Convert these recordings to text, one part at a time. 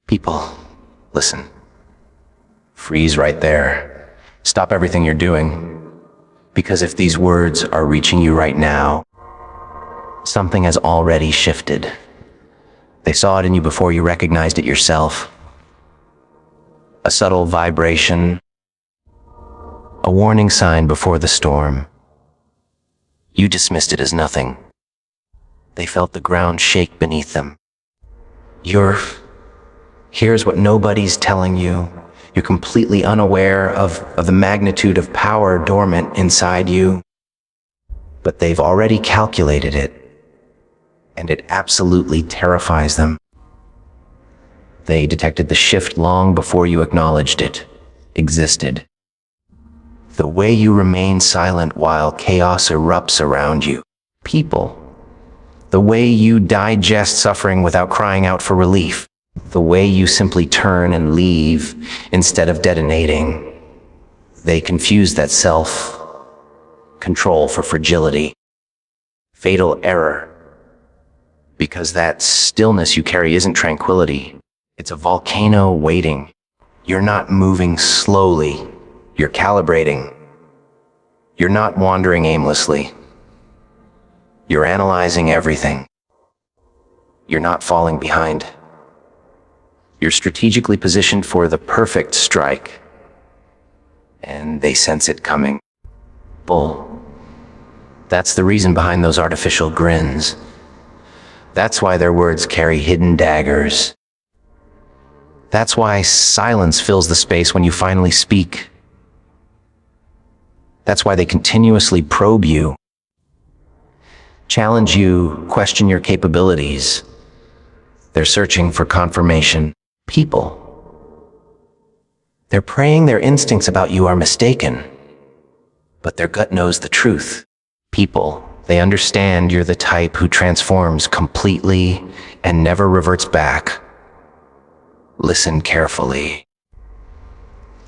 People, listen. Freeze right there. Stop everything you're doing. Because if these words are reaching you right now, something has already shifted. They saw it in you before you recognized it yourself. A subtle vibration, a warning sign before the storm. You dismissed it as nothing. They felt the ground shake beneath them. Here's what nobody's telling you. You're completely unaware of the magnitude of power dormant inside you. But they've already calculated it, and it absolutely terrifies them. They detected the shift long before you acknowledged it existed. The way you remain silent while chaos erupts around you. People. The way you digest suffering without crying out for relief. The way you simply turn and leave instead of detonating. They confuse that self-control for fragility. Fatal error. Because that stillness you carry isn't tranquility. It's a volcano waiting. You're not moving slowly. You're calibrating. You're not wandering aimlessly. You're analyzing everything. You're not falling behind. You're strategically positioned for the perfect strike. And they sense it coming. Bull. That's the reason behind those artificial grins. That's why their words carry hidden daggers. That's why silence fills the space when you finally speak. That's why they continuously probe you, challenge you, question your capabilities. They're searching for confirmation. People. They're praying their instincts about you are mistaken, but their gut knows the truth. People. They understand you're the type who transforms completely and never reverts back. Listen carefully.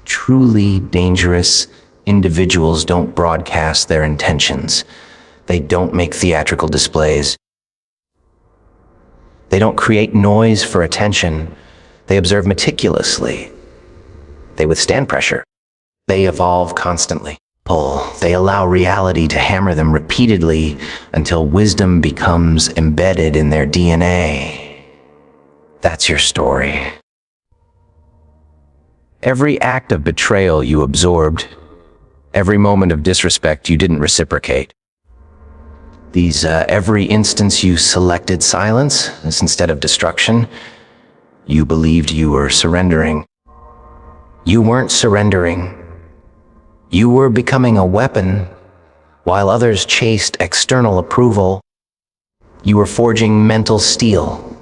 Truly dangerous individuals don't broadcast their intentions. They don't make theatrical displays. They don't create noise for attention. They observe meticulously. They withstand pressure. They evolve constantly. They allow reality to hammer them repeatedly until wisdom becomes embedded in their DNA. That's your story. Every act of betrayal you absorbed, every moment of disrespect you didn't reciprocate. Every instance you selected silence instead of destruction, you believed you were surrendering. You weren't surrendering. You were becoming a weapon, while others chased external approval. You were forging mental steel.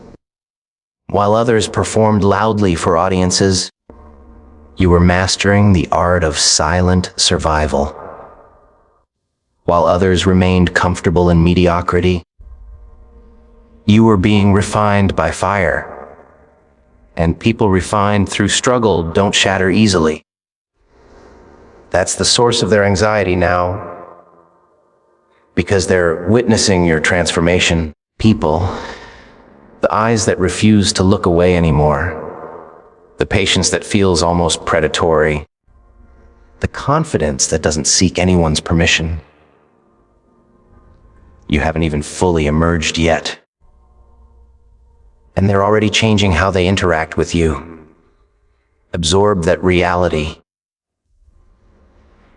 While others performed loudly for audiences, you were mastering the art of silent survival. While others remained comfortable in mediocrity, you were being refined by fire. And people refined through struggle don't shatter easily. That's the source of their anxiety now, because they're witnessing your transformation. People, the eyes that refuse to look away anymore, the patience that feels almost predatory, the confidence that doesn't seek anyone's permission. You haven't even fully emerged yet. And they're already changing how they interact with you. Absorb that reality.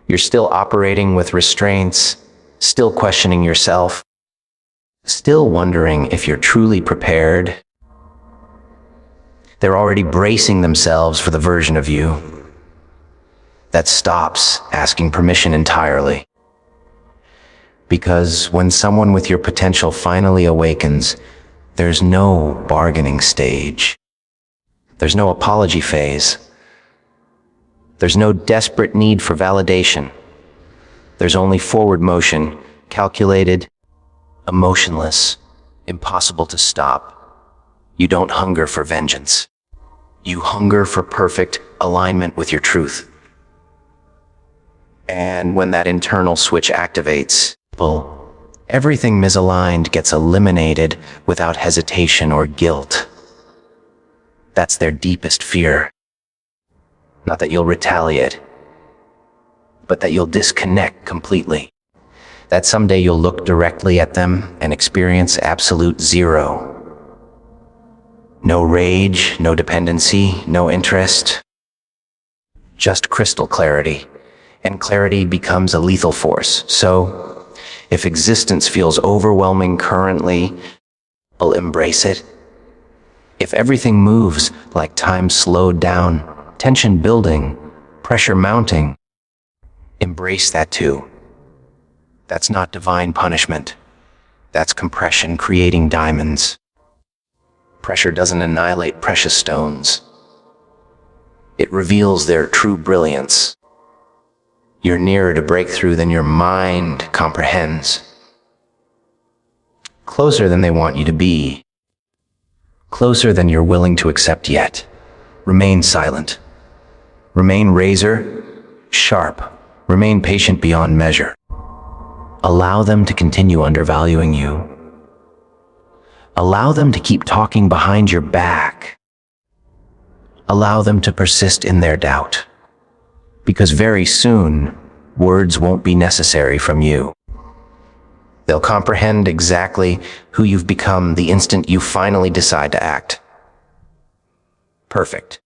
You're still operating with restraints, still questioning yourself, still wondering if you're truly prepared. They're already bracing themselves for the version of you that stops asking permission entirely. Because when someone with your potential finally awakens, there's no bargaining stage. There's no apology phase. There's no desperate need for validation. There's only forward motion, calculated, emotionless, impossible to stop. You don't hunger for vengeance. You hunger for perfect alignment with your truth. And when that internal switch activates, everything misaligned gets eliminated without hesitation or guilt. That's their deepest fear. Not that you'll retaliate, but that you'll disconnect completely. That someday you'll look directly at them and experience absolute zero. No rage, no dependency, no interest. Just crystal clarity. And clarity becomes a lethal force. So, if existence feels overwhelming currently, we'll embrace it. If everything moves like time slowed down, tension building, pressure mounting, embrace that too. That's not divine punishment. That's compression creating diamonds. Pressure doesn't annihilate precious stones. It reveals their true brilliance. You're nearer to breakthrough than your mind comprehends. Closer than they want you to be. Closer than you're willing to accept yet. Remain silent. Remain razor sharp. Remain patient beyond measure. Allow them to continue undervaluing you. Allow them to keep talking behind your back. Allow them to persist in their doubt. Because very soon, words won't be necessary from you. They'll comprehend exactly who you've become the instant you finally decide to act. Perfect.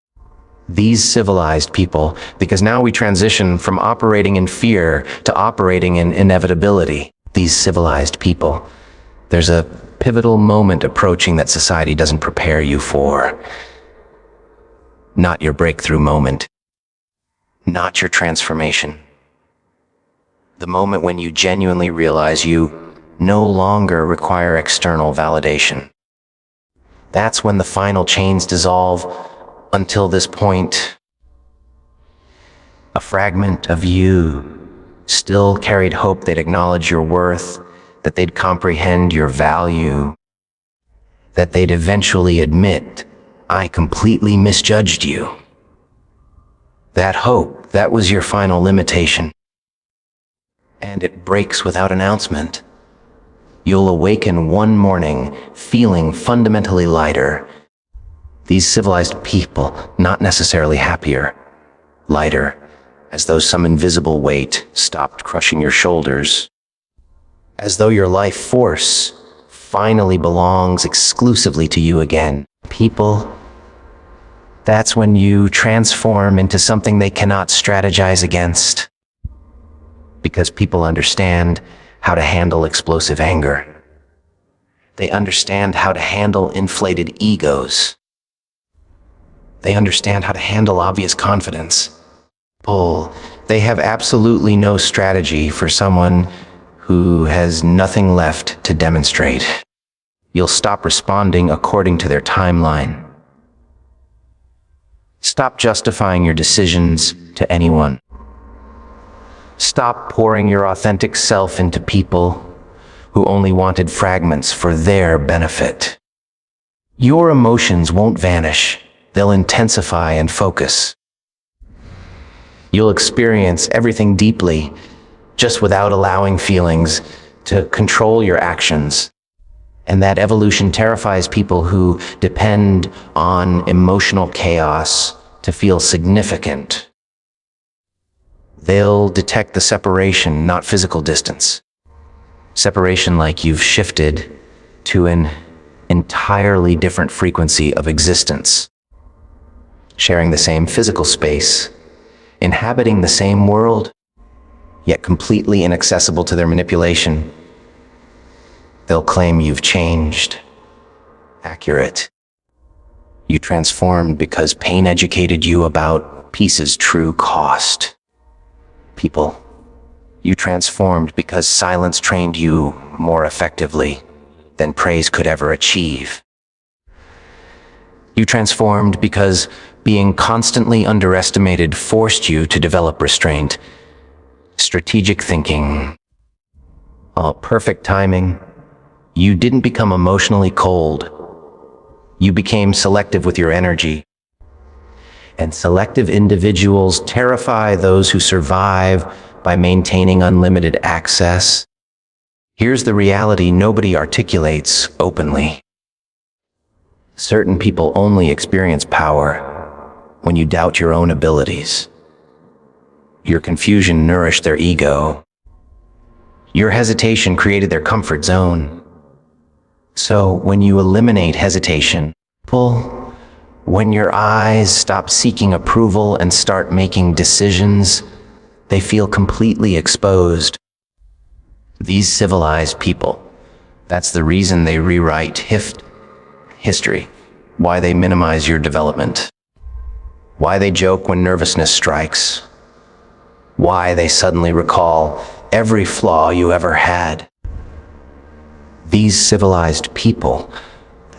These civilized people, because now we transition from operating in fear to operating in inevitability. These civilized people, there's a pivotal moment approaching that society doesn't prepare you for. Not your breakthrough moment. Not your transformation. The moment when you genuinely realize you no longer require external validation. That's when the final chains dissolve. Until this point, a fragment of you still carried hope they'd acknowledge your worth, that they'd comprehend your value, that they'd eventually admit, I completely misjudged you. That hope, that was your final limitation. And it breaks without announcement. You'll awaken one morning feeling fundamentally lighter. These civilized people, not necessarily happier, lighter, as though some invisible weight stopped crushing your shoulders. As though your life force finally belongs exclusively to you again. People, that's when you transform into something they cannot strategize against. Because people understand how to handle explosive anger. They understand how to handle inflated egos. They understand how to handle obvious confidence. They have absolutely no strategy for someone who has nothing left to demonstrate. You'll stop responding according to their timeline. Stop justifying your decisions to anyone. Stop pouring your authentic self into people who only wanted fragments for their benefit. Your emotions won't vanish. They'll intensify and focus. You'll experience everything deeply, just without allowing feelings to control your actions. And that evolution terrifies people who depend on emotional chaos to feel significant. They'll detect the separation, not physical distance. Separation like you've shifted to an entirely different frequency of existence. Sharing the same physical space, inhabiting the same world, yet completely inaccessible to their manipulation. They'll claim you've changed. Accurate. You transformed because pain educated you about peace's true cost. People, you transformed because silence trained you more effectively than praise could ever achieve. You transformed because being constantly underestimated forced you to develop restraint, strategic thinking, perfect timing. You didn't become emotionally cold. You became selective with your energy. And selective individuals terrify those who survive by maintaining unlimited access. Here's the reality nobody articulates openly. Certain people only experience power when you doubt your own abilities. Your confusion nourished their ego. Your hesitation created their comfort zone. So when you eliminate hesitation, when your eyes stop seeking approval and start making decisions, they feel completely exposed. These civilized people, that's the reason they rewrite history, why they minimize your development, why they joke when nervousness strikes, why they suddenly recall every flaw you ever had. These civilized people,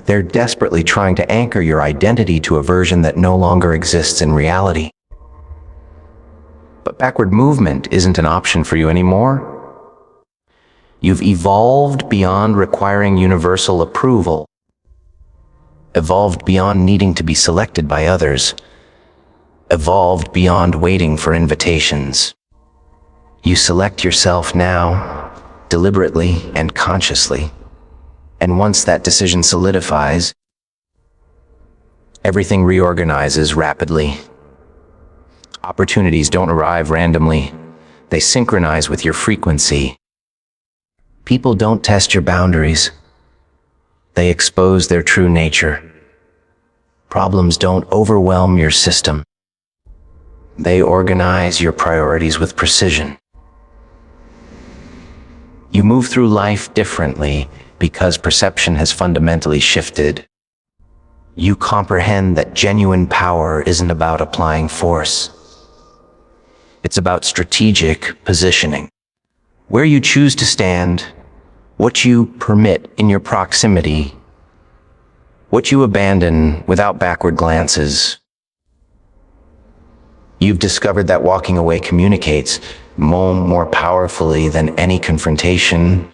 they're desperately trying to anchor your identity to a version that no longer exists in reality. But backward movement isn't an option for you anymore. You've evolved beyond requiring universal approval, evolved beyond needing to be selected by others, evolved beyond waiting for invitations. You select yourself now, deliberately and consciously. And once that decision solidifies, everything reorganizes rapidly. Opportunities don't arrive randomly. They synchronize with your frequency. People don't test your boundaries. They expose their true nature. Problems don't overwhelm your system. They organize your priorities with precision. You move through life differently because perception has fundamentally shifted. You comprehend that genuine power isn't about applying force. It's about strategic positioning. Where you choose to stand, what you permit in your proximity, what you abandon without backward glances. You've discovered that walking away communicates more powerfully than any confrontation.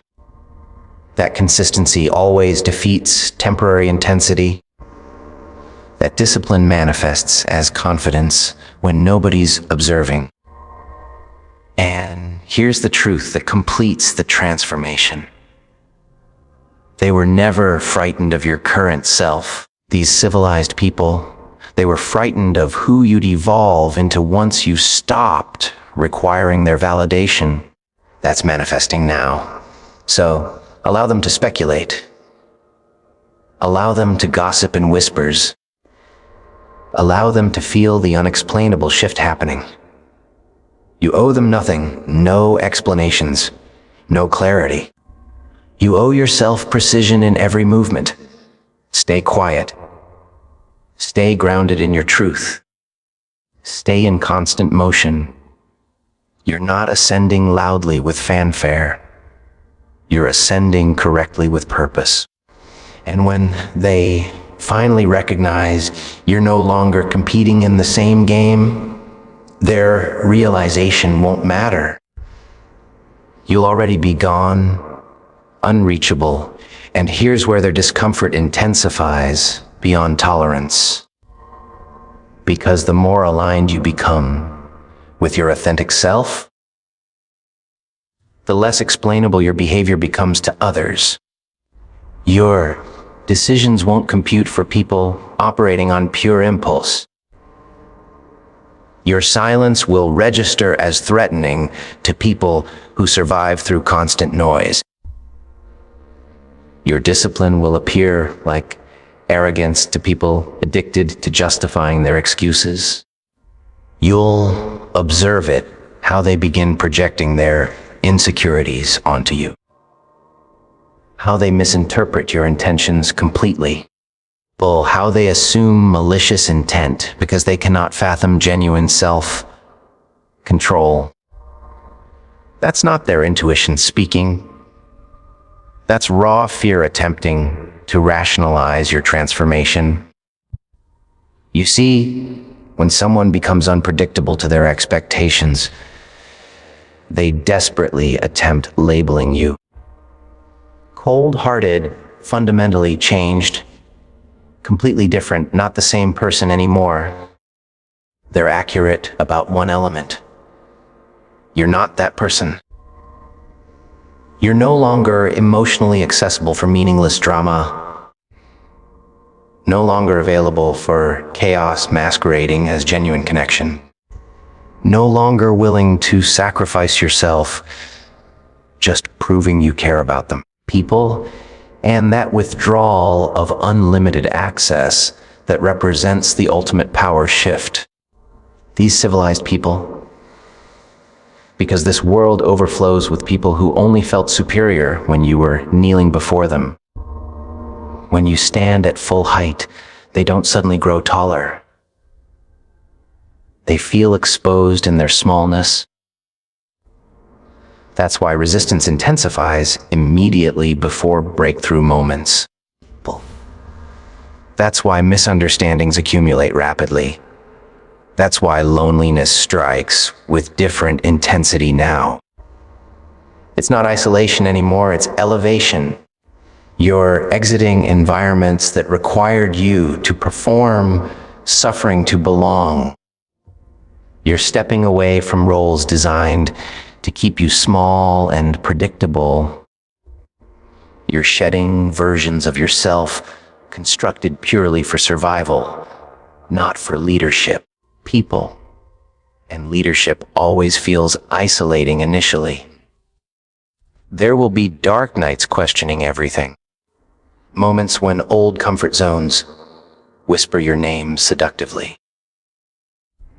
That consistency always defeats temporary intensity. That discipline manifests as confidence when nobody's observing. And here's the truth that completes the transformation. They were never frightened of your current self. These civilized people, they were frightened of who you'd evolve into once you stopped requiring their validation. That's manifesting now. So, allow them to speculate. Allow them to gossip in whispers. Allow them to feel the unexplainable shift happening. You owe them nothing, no explanations, no clarity. You owe yourself precision in every movement. Stay quiet. Stay grounded in your truth. Stay in constant motion. You're not ascending loudly with fanfare. You're ascending correctly with purpose. And when they finally recognize you're no longer competing in the same game, their realization won't matter. You'll already be gone, unreachable, and here's where their discomfort intensifies beyond tolerance. Because the more aligned you become with your authentic self, the less explainable your behavior becomes to others. Your decisions won't compute for people operating on pure impulse. Your silence will register as threatening to people who survive through constant noise. Your discipline will appear like arrogance to people addicted to justifying their excuses. You'll observe it, how they begin projecting their insecurities onto you. How they misinterpret your intentions completely. How they assume malicious intent because they cannot fathom genuine self-control. That's not their intuition speaking. That's raw fear attempting to rationalize your transformation. You see, when someone becomes unpredictable to their expectations, they desperately attempt labeling you. Cold-hearted, fundamentally changed, completely different, not the same person anymore. They're accurate about one element. You're not that person. You're no longer emotionally accessible for meaningless drama. no longer available for chaos masquerading as genuine connection, no longer willing to sacrifice yourself, just proving you care about them. People, and that withdrawal of unlimited access that represents the ultimate power shift. These civilized people, because this world overflows with people who only felt superior when you were kneeling before them. When you stand at full height, they don't suddenly grow taller. They feel exposed in their smallness. That's why resistance intensifies immediately before breakthrough moments. That's why misunderstandings accumulate rapidly. That's why loneliness strikes with different intensity now. It's not isolation anymore, it's elevation. You're exiting environments that required you to perform, suffering to belong. You're stepping away from roles designed to keep you small and predictable. You're shedding versions of yourself constructed purely for survival, not for leadership. People and leadership always feels isolating initially. There will be dark nights questioning everything. Moments when old comfort zones whisper your name seductively.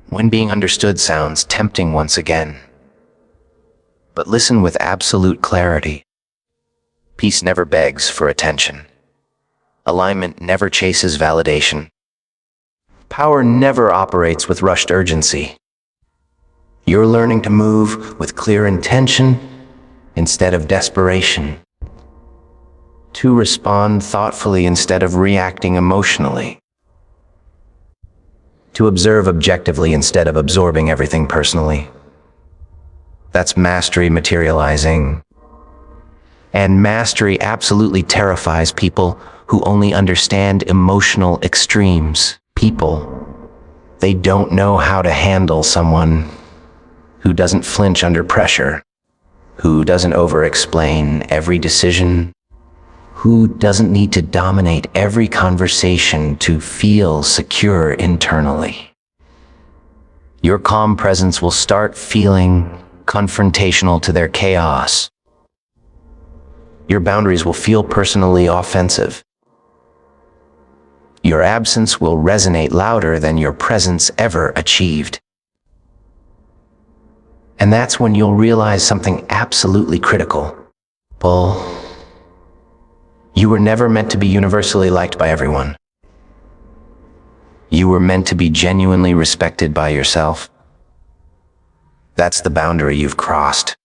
When being understood sounds tempting once again. But listen with absolute clarity. Peace never begs for attention. Alignment never chases validation. Power never operates with rushed urgency. You're learning to move with clear intention instead of desperation. To respond thoughtfully instead of reacting emotionally. To observe objectively instead of absorbing everything personally. That's mastery materializing. And mastery absolutely terrifies people who only understand emotional extremes. People, they don't know how to handle someone who doesn't flinch under pressure, who doesn't over-explain every decision, who doesn't need to dominate every conversation to feel secure internally. Your calm presence will start feeling confrontational to their chaos. Your boundaries will feel personally offensive. Your absence will resonate louder than your presence ever achieved. And that's when you'll realize something absolutely critical. Paul, you were never meant to be universally liked by everyone. You were meant to be genuinely respected by yourself. That's the boundary you've crossed.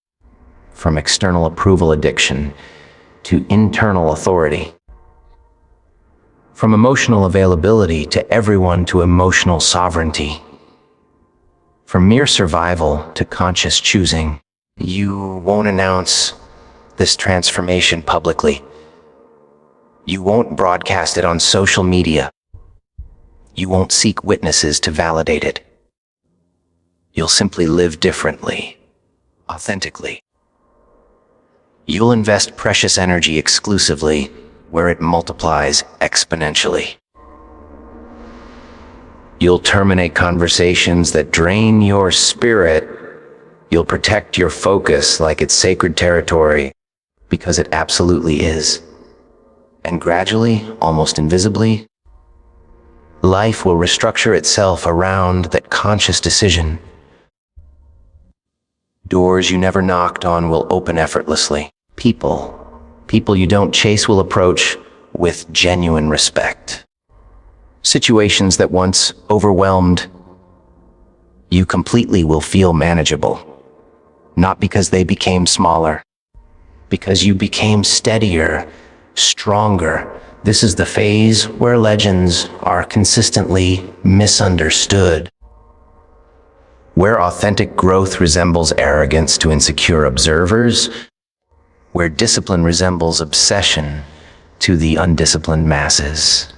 From external approval addiction to internal authority. From emotional availability to everyone to emotional sovereignty. From mere survival to conscious choosing. You won't announce this transformation publicly. You won't broadcast it on social media. You won't seek witnesses to validate it. You'll simply live differently, authentically. You'll invest precious energy exclusively where it multiplies exponentially. You'll terminate conversations that drain your spirit. You'll protect your focus like it's sacred territory, because it absolutely is. And gradually, almost invisibly, life will restructure itself around that conscious decision. Doors you never knocked on will open effortlessly. People you don't chase will approach with genuine respect. Situations that once overwhelmed you completely will feel manageable. Not because they became smaller, because you became steadier, stronger. This is the phase where legends are consistently misunderstood. Where authentic growth resembles arrogance to insecure observers, where discipline resembles obsession to the undisciplined masses.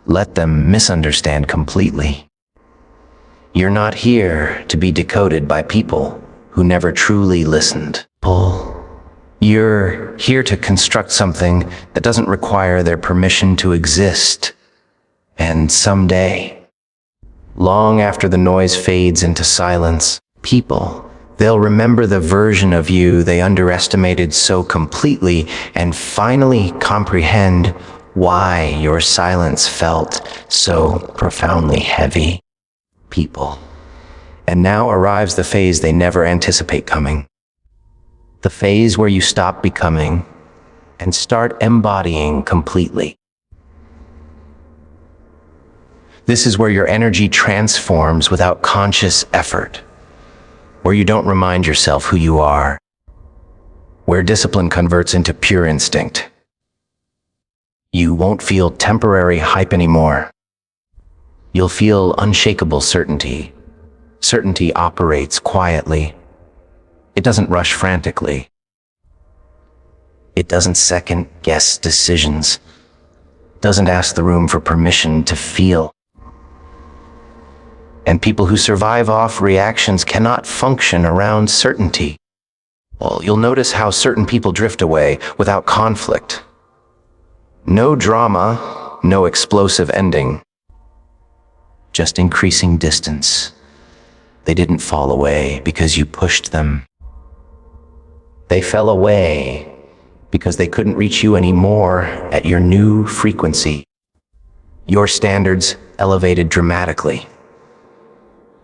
Let them misunderstand completely. You're not here to be decoded by people who never truly listened. You're here to construct something that doesn't require their permission to exist. And someday, long after the noise fades into silence, they'll remember the version of you they underestimated so completely and finally comprehend why your silence felt so profoundly heavy. And now arrives the phase they never anticipate coming. The phase where you stop becoming and start embodying completely. This is where your energy transforms without conscious effort, where you don't remind yourself who you are, where discipline converts into pure instinct. You won't feel temporary hype anymore. You'll feel unshakable certainty. Certainty operates quietly. It doesn't rush frantically. It doesn't second-guess decisions. Doesn't ask the room for permission to feel. And people who survive off reactions cannot function around certainty. Well, you'll notice how certain people drift away without conflict. No drama, no explosive ending. Just increasing distance. They didn't fall away because you pushed them. They fell away because they couldn't reach you anymore at your new frequency. Your standards elevated dramatically.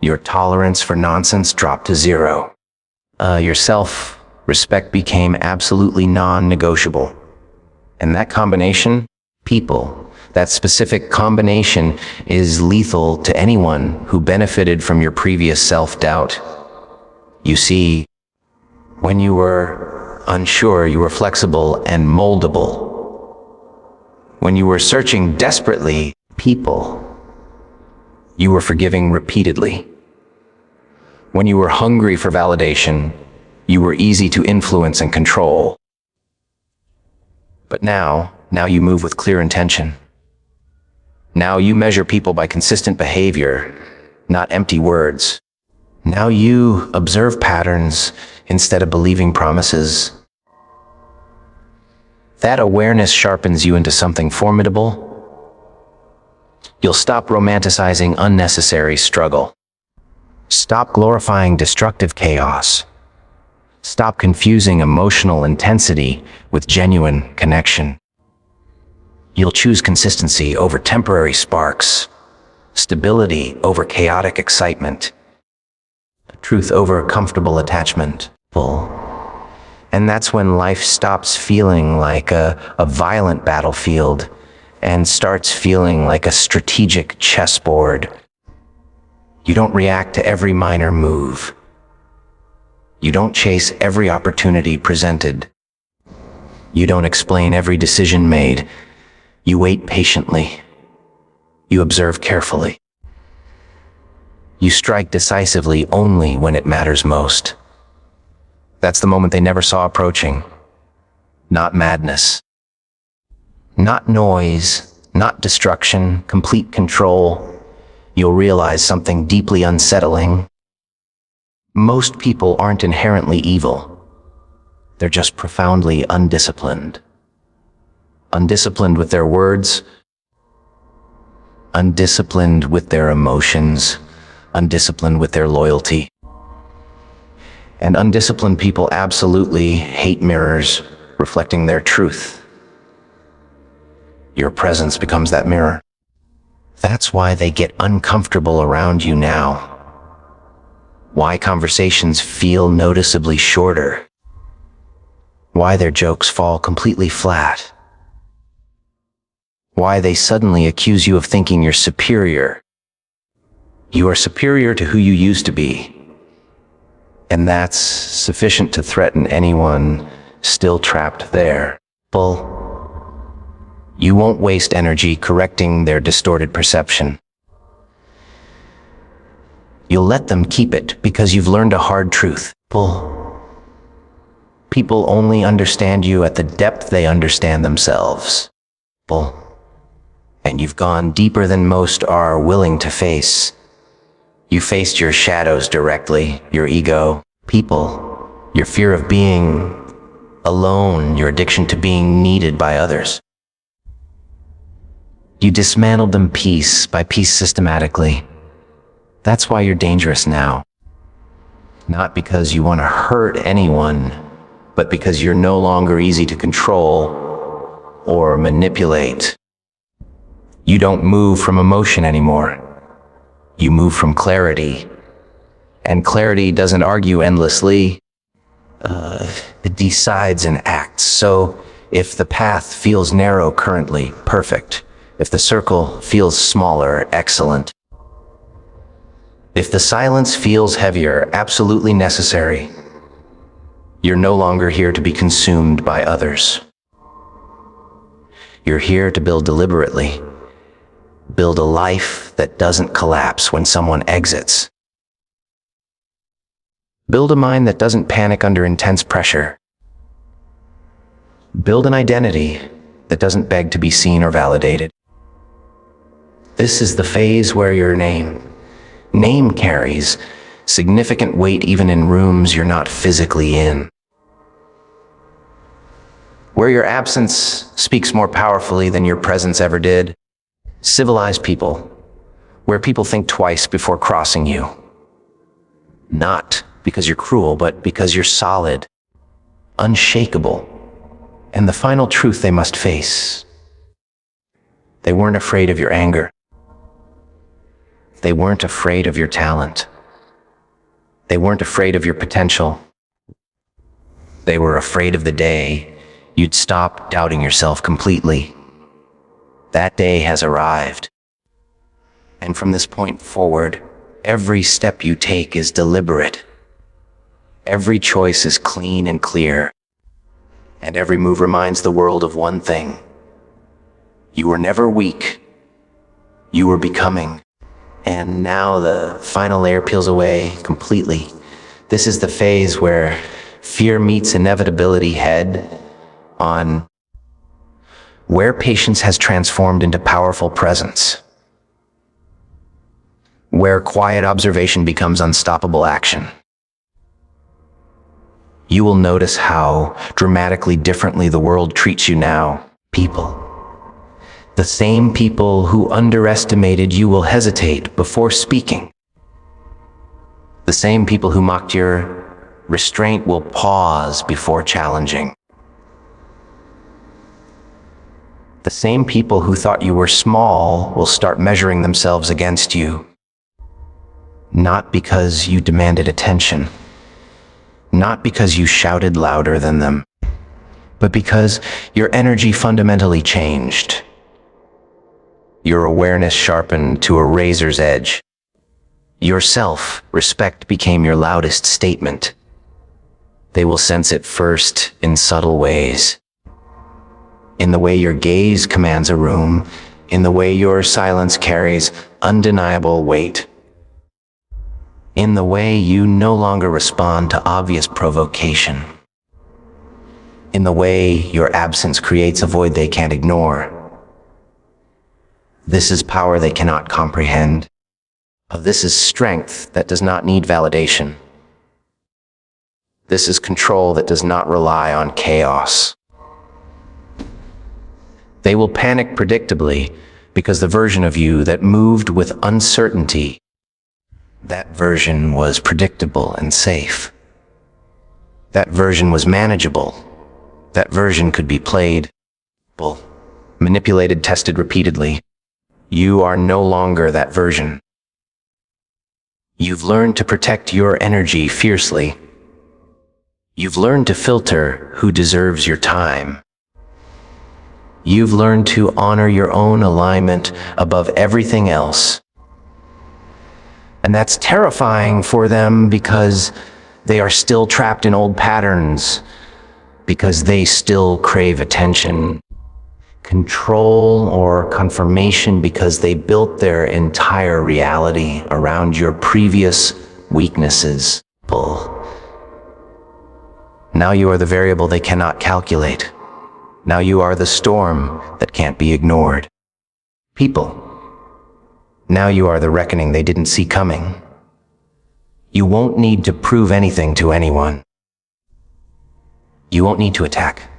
Your tolerance for nonsense dropped to zero. Your self-respect became absolutely non-negotiable. And that combination, that specific combination is lethal to anyone who benefited from your previous self-doubt. You see, when you were unsure, you were flexible and moldable. When you were searching desperately, you were forgiving repeatedly. When you were hungry for validation, you were easy to influence and control. But now you move with clear intention. Now you measure people by consistent behavior, not empty words. Now you observe patterns instead of believing promises. That awareness sharpens you into something formidable. You'll stop romanticizing unnecessary struggle. Stop glorifying destructive chaos. Stop confusing emotional intensity with genuine connection. You'll choose consistency over temporary sparks, stability over chaotic excitement, truth over comfortable attachment. And that's when life stops feeling like a violent battlefield and starts feeling like a strategic chessboard. You don't react to every minor move. You don't chase every opportunity presented. You don't explain every decision made. You wait patiently. You observe carefully. You strike decisively only when it matters most. That's the moment they never saw approaching. Not madness. Not noise, not destruction, complete control. You'll realize something deeply unsettling. Most people aren't inherently evil. They're just profoundly undisciplined. Undisciplined with their words, undisciplined with their emotions, undisciplined with their loyalty. And undisciplined people absolutely hate mirrors reflecting their truth. Your presence becomes that mirror. That's why they get uncomfortable around you now. Why conversations feel noticeably shorter. Why their jokes fall completely flat. Why they suddenly accuse you of thinking you're superior. You are superior to who you used to be. And that's sufficient to threaten anyone still trapped there. You won't waste energy correcting their distorted perception. You'll let them keep it because you've learned a hard truth. People only understand you at the depth they understand themselves. And you've gone deeper than most are willing to face. You faced your shadows directly, your ego, your fear of being alone, your addiction to being needed by others. You dismantled them piece by piece systematically. That's why you're dangerous now. Not because you want to hurt anyone, but because you're no longer easy to control or manipulate. You don't move from emotion anymore. You move from clarity. And clarity doesn't argue endlessly. It decides and acts. So if the path feels narrow currently, perfect. If the circle feels smaller, excellent. If the silence feels heavier, absolutely necessary. You're no longer here to be consumed by others. You're here to build deliberately. Build a life that doesn't collapse when someone exits. Build a mind that doesn't panic under intense pressure. Build an identity that doesn't beg to be seen or validated. This is the phase where your name carries significant weight even in rooms you're not physically in. Where your absence speaks more powerfully than your presence ever did. Civilized people, where people think twice before crossing you. Not because you're cruel, but because you're solid, unshakable, and the final truth they must face. They weren't afraid of your anger. They weren't afraid of your talent. They weren't afraid of your potential. They were afraid of the day you'd stop doubting yourself completely. That day has arrived. And from this point forward, every step you take is deliberate. Every choice is clean and clear. And every move reminds the world of one thing. You were never weak. You were becoming. And now the final layer peels away completely. This is the phase where fear meets inevitability head on, where patience has transformed into powerful presence, where quiet observation becomes unstoppable action. You will notice how dramatically differently the world treats you now. People. The same people who underestimated you will hesitate before speaking. The same people who mocked your restraint will pause before challenging. The same people who thought you were small will start measuring themselves against you. Not because you demanded attention. Not because you shouted louder than them, but because your energy fundamentally changed. Your awareness sharpened to a razor's edge. Your self-respect became your loudest statement. They will sense it first in subtle ways. In the way your gaze commands a room, in the way your silence carries undeniable weight. In the way you no longer respond to obvious provocation. In the way your absence creates a void they can't ignore. This is power they cannot comprehend. This is strength that does not need validation. This is control that does not rely on chaos. They will panic predictably because the version of you that moved with uncertainty, that version was predictable and safe. That version was manageable. That version could be played, manipulated, tested repeatedly. You are no longer that version. You've learned to protect your energy fiercely. You've learned to filter who deserves your time. You've learned to honor your own alignment above everything else. And that's terrifying for them because they are still trapped in old patterns, because they still crave attention, control, or confirmation because they built their entire reality around your previous weaknesses. Now you are the variable they cannot calculate. Now you are the storm that can't be ignored. People. Now you are the reckoning they didn't see coming. You won't need to prove anything to anyone. You won't need to attack.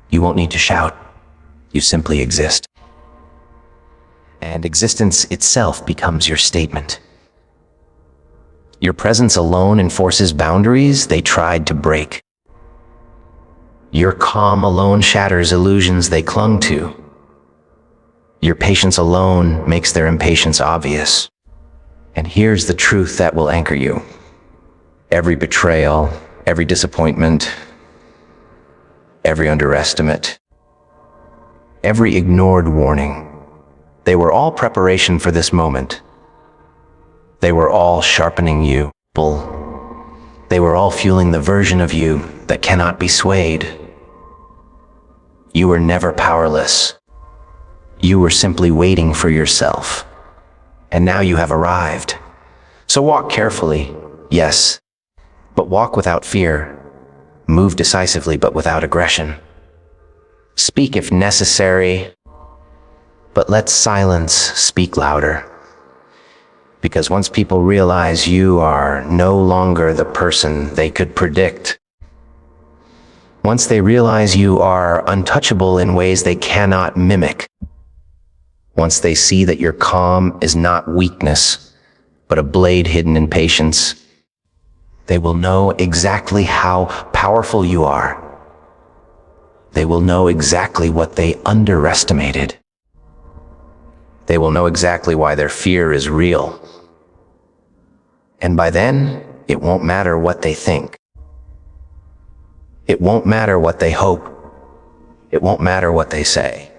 You won't need to shout. You simply exist. and existence itself becomes your statement. Your presence alone enforces boundaries they tried to break. Your calm alone shatters illusions they clung to. Your patience alone makes their impatience obvious. And here's the truth that will anchor you. Every betrayal, every disappointment, every underestimate, every ignored warning, they were all preparation for this moment. They were all sharpening you. They were all fueling the version of you that cannot be swayed. You were never powerless. You were simply waiting for yourself. And now you have arrived. So walk carefully, yes, but walk without fear. Move decisively, but without aggression. Speak if necessary, but let silence speak louder. Because once people realize you are no longer the person they could predict, once they realize you are untouchable in ways they cannot mimic, once they see that your calm is not weakness, but a blade hidden in patience, they will know exactly how powerful you are. They will know exactly what they underestimated. They will know exactly why their fear is real. And by then, it won't matter what they think. It won't matter what they hope. It won't matter what they say.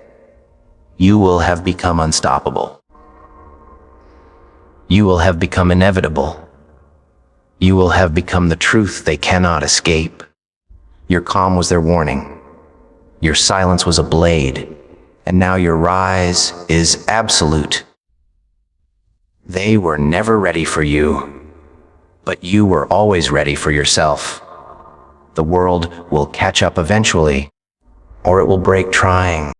You will have become unstoppable. You will have become inevitable. You will have become the truth they cannot escape. Your calm was their warning. Your silence was a blade. And now your rise is absolute. They were never ready for you, but you were always ready for yourself. The world will catch up eventually, or it will break trying.